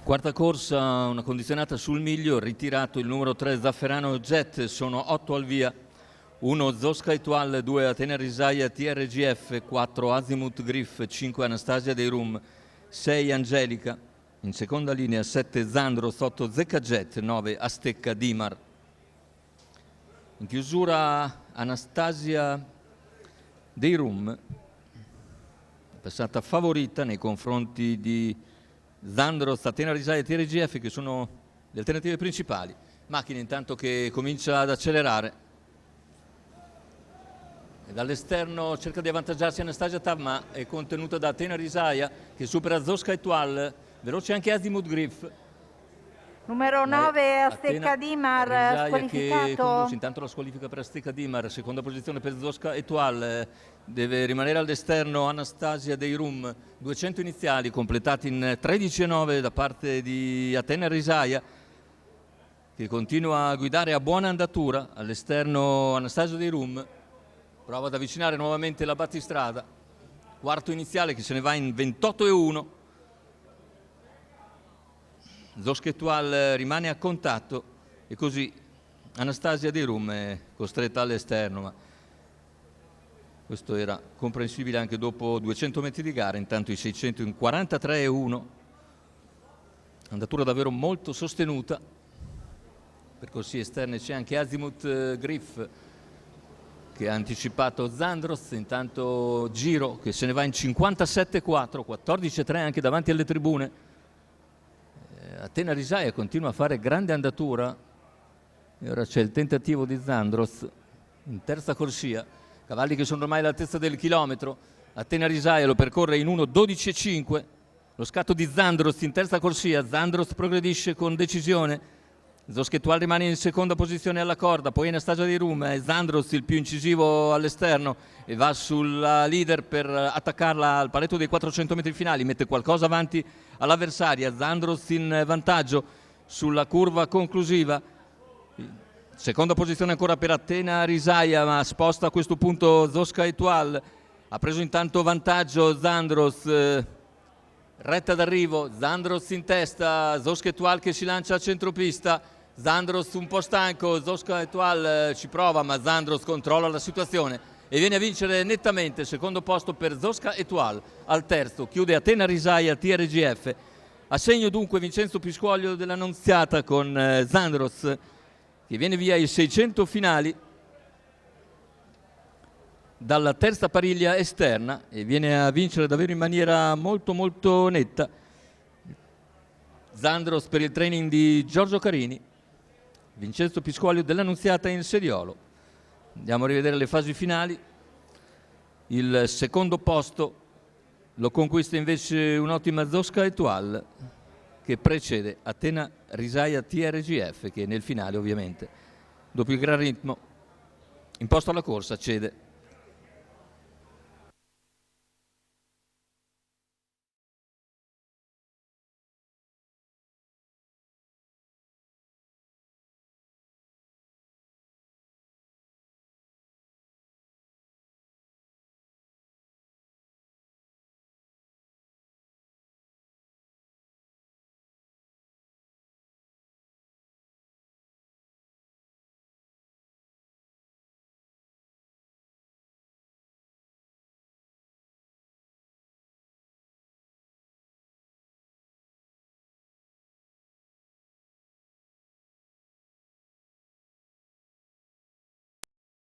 Quarta corsa, una condizionata sul miglio, ritirato il numero 3 Zafferano Jet, sono 8 al via, 1 Zosca Etoile, 2 Atena Risaia TRGF, 4 Azimuth Griff, 5 Anastasia Dei Rum, 6 Angelica, in seconda linea 7 Zandros, 8 Zecca Jet, 9 Astecca Dimar. In chiusura Anastasia Dei Rum, passata favorita nei confronti di Zandros, Atena Risaia e TRGF, che sono le alternative principali. Macchina intanto che comincia ad accelerare e dall'esterno cerca di avvantaggiarsi Anastasia Tav, ma è contenuta da Atena Risaia che supera Zosca Etoile, veloce anche Azimuth Griff. Numero 9 Astecca Dimar squalificato. Che conduce intanto la squalifica per Astecca Dimar, seconda posizione per Zosca Etoile. Deve rimanere all'esterno Anastasia Dei Rum, 200 iniziali completati in 13,9 da parte di Atena Risaia, che continua a guidare a buona andatura. All'esterno Anastasia Dei Rum prova ad avvicinare nuovamente la battistrada, quarto iniziale che se ne va in 28,1. Zosca Etoile rimane a contatto e così Anastasia Dei Rum è costretta all'esterno, ma questo era comprensibile anche dopo 200 metri di gara. Intanto i 600 in 43,1, andatura davvero molto sostenuta. Percorsi esterni c'è anche Azimuth Griff che ha anticipato Zandros, intanto Giro che se ne va in 57,4, 14,3 anche davanti alle tribune. Atena Risaia continua a fare grande andatura e ora c'è il tentativo di Zandros in terza corsia. Cavalli che sono ormai all'altezza del chilometro. Atena Risaia lo percorre in 1:12,5. Lo scatto di Zandros in terza corsia. Zandros progredisce con decisione. Zosca Etoile rimane in seconda posizione alla corda. Poi Anastasia Dei Rum. È Zandros il più incisivo all'esterno e va sulla leader per attaccarla al paletto dei 400 metri finali. Mette qualcosa avanti all'avversaria. Zandros in vantaggio sulla curva conclusiva. Seconda posizione ancora per Atena Risaia, ma sposta a questo punto Zosca Etoile. Ha preso intanto vantaggio Zandros, retta d'arrivo, Zandros in testa, Zosca Etoile che si lancia a centropista. Zandros un po' stanco, Zosca Etoile ci prova, ma Zandros controlla la situazione e viene a vincere nettamente. Secondo posto per Zosca Etoile. Al terzo chiude Atena Risaia TRGF. A segno dunque Vincenzo Piscuoglio dell'Annunziata con Zandros che viene via i 600 finali dalla terza pariglia esterna e viene a vincere davvero in maniera molto netta. Zandros per il training di Giorgio Carini, Vincenzo Piscuoglio dell'Annunziata in sediolo. Andiamo a rivedere le fasi finali. Il secondo posto lo conquista invece un'ottima Zosca Etoile che precede Atena Risaia TRGF, che nel finale ovviamente, dopo il gran ritmo imposto alla corsa, cede.